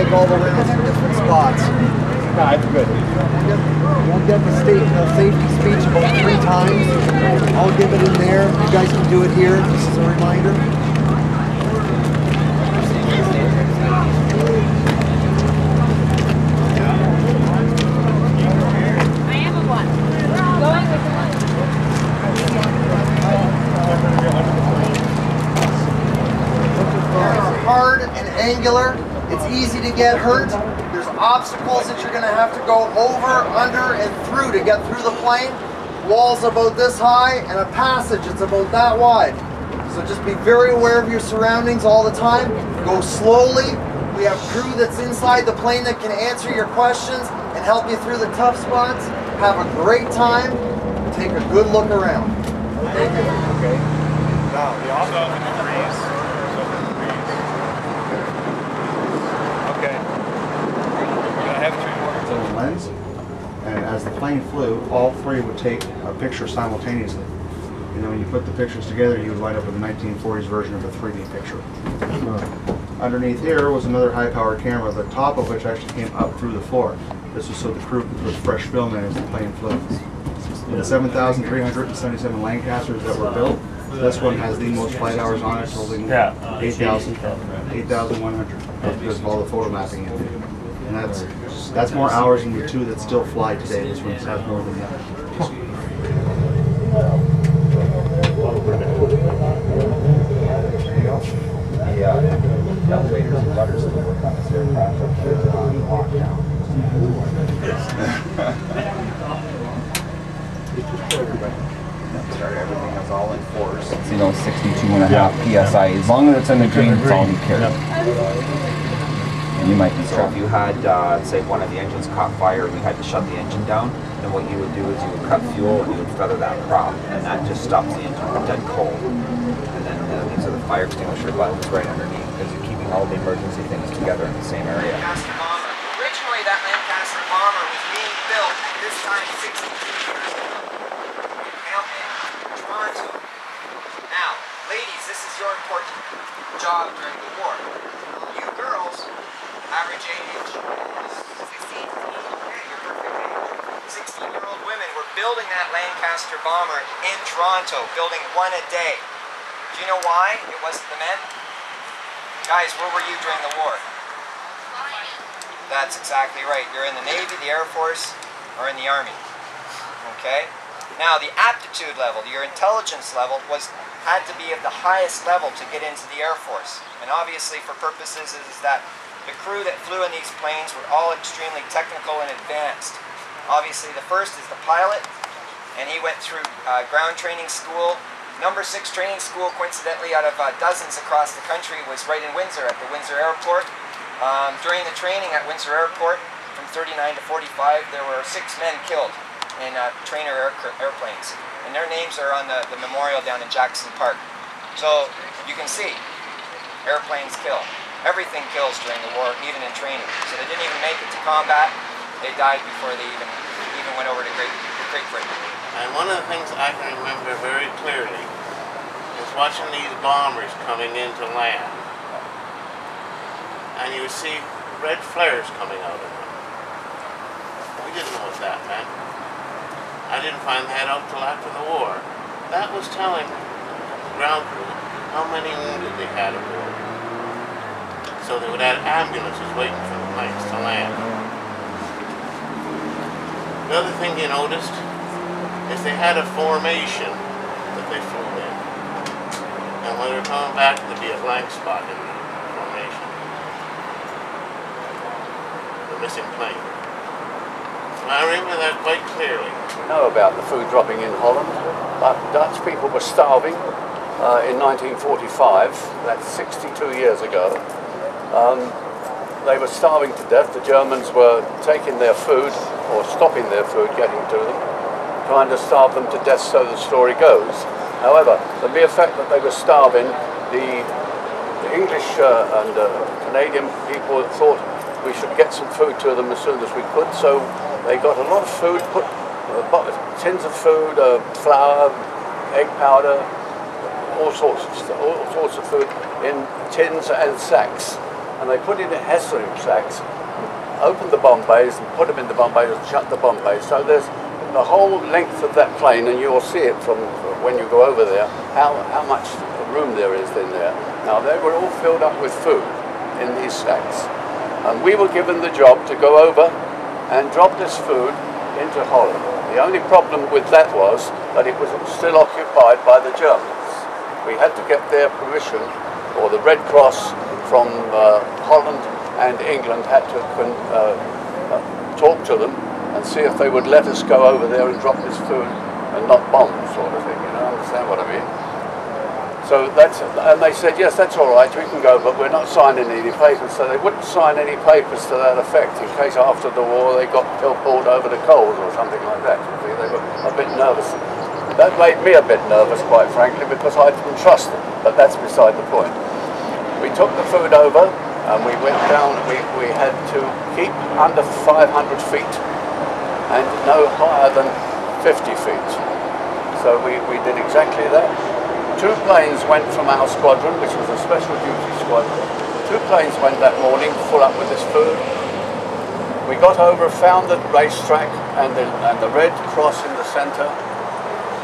make all the rounds in different spots. That's good. We'll get the safety speech about 3 times. I'll give it in there. You guys can do it here, just as a reminder. Hard and angular. It's easy to get hurt. There's obstacles that you're going to have to go over, under, and through to get through the plane. Walls about this high and a passage that's about that wide. So just be very aware of your surroundings all the time. Go slowly. We have crew that's inside the plane that can answer your questions and help you through the tough spots. Have a great time. Take a good look around. Thank you. Okay. Now, the off-off in the breeze. Okay. I have 3 more. So the lens, and as the plane flew, all 3 would take a picture simultaneously. You know, when you put the pictures together, you would wind up with a 1940s version of a 3D picture. Underneath here was another high-powered camera, the top of which actually came up through the floor. This was so the crew could put fresh film in as the plane flew. The 7,377 Lancasters that were built, this one has the most flight hours on it, totaling 8,100, because of all the photo mapping in it. And that's more hours than the 2 that still fly today. This one has more than that. The elevators and butters that work on this aircraft are on lockdown. Everything is all in force. It's, you know, 62.5 psi. As long as it's in the green, it's all you care. And you might be so if you had, say, one of the engines caught fire and you had to shut the engine down, then what you would do is you would cut fuel and you would feather that prop, and that just stops the engine from dead cold. And then these are the fire extinguisher buttons right underneath, because you're keeping all the emergency things together in the same area. Lancaster bomber. Originally, that Lancaster bomber was being built at this time 62 years ago. In Toronto. Now, ladies, this is your important job during the war. You girls, average age is 16. Okay, you're perfect age. 16-year-old women were building that Lancaster bomber in Toronto, building one a day. Do you know why it wasn't the men? Guys, where were you during the war? That's exactly right. You're in the Navy, the Air Force, or in the Army. Okay? Now, the aptitude level, your intelligence level, had to be at the highest level to get into the Air Force. And obviously, for purposes, is that the crew that flew in these planes were all extremely technical and advanced. Obviously, the first is the pilot, and he went through ground training school. Number 6 training school, coincidentally, out of dozens across the country, was right in Windsor, at the Windsor Airport. During the training at Windsor Airport, from 39 to 45, there were 6 men killed in trainer airplanes. And their names are on the memorial down in Jackson Park. So, you can see, airplanes kill. Everything kills during the war, even in training. So they didn't even make it to combat. They died before they even went over to Great Britain. And one of the things I can remember very clearly is watching these bombers coming into land. And you would see red flares coming out of them. We didn't know what that meant. I didn't find that out till after the war. That was telling the ground crew how many wounded they had aboard. So they would have ambulances waiting for the planes to land. The other thing you noticed is they had a formation that they flew in. And when they were coming back, there'd be a blank spot in the formation. The missing plane. I remember that quite clearly. We know about the food dropping in Holland, but Dutch people were starving in 1945, that's 62 years ago. They were starving to death. The Germans were taking their food, or stopping their food getting to them, trying to starve them to death, so the story goes. However, the mere fact that they were starving, the English and Canadian people thought we should get some food to them as soon as we could, so they got a lot of food, put tins of food, flour, egg powder, all sorts of food in tins and sacks. and they put it in Hessian sacks, opened the bomb bays and put them in the bomb bays and shut the bomb bays. So there's the whole length of that plane, and you'll see it from when you go over there, how much room there is in there. Now they were all filled up with food in these sacks. And we were given the job to go over and drop this food into Holland. The only problem with that was that it was still occupied by the Germans. We had to get their permission, or the Red Cross from Holland and England had to talk to them and see if they would let us go over there and drop this food and not bomb, sort of thing, you know, understand what I mean? So and they said, yes, that's all right, we can go, but we're not signing any papers. So they wouldn't sign any papers to that effect in case after the war they got pulled over the coals or something like that. You see, they were a bit nervous. That made me a bit nervous, quite frankly, because I didn't trust them, but that's beside the point. We took the food over and we went down, we had to keep under 500 feet and no higher than 50 feet. So we did exactly that. 2 planes went from our squadron, which was a special duty squadron. 2 planes went that morning, full up with this food. We got over, found the racetrack and the Red Cross in the centre.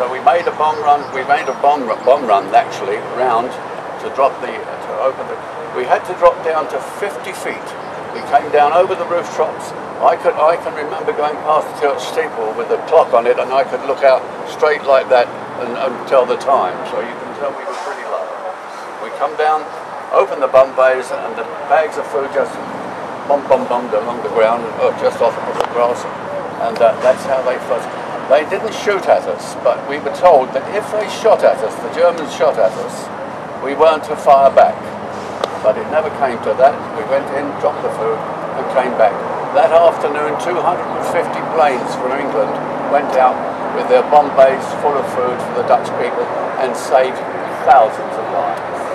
So we made a bomb run. We made a bomb run actually round to drop to open the. We had to drop down to 50 feet. We came down over the rooftops. I can remember going past the church steeple with the clock on it, and I could look out straight like that and tell the time. So you can tell we were pretty low. We come down, open the bomb bays, and the bags of food just bombed along the ground, just off of the grass, and that's how they first. They didn't shoot at us, but we were told that if they shot at us, the Germans shot at us, we weren't to fire back. But it never came to that. We went in, dropped the food, and came back. That afternoon, 250 planes from England went out with their bomb bays full of food for the Dutch people and saved thousands of lives.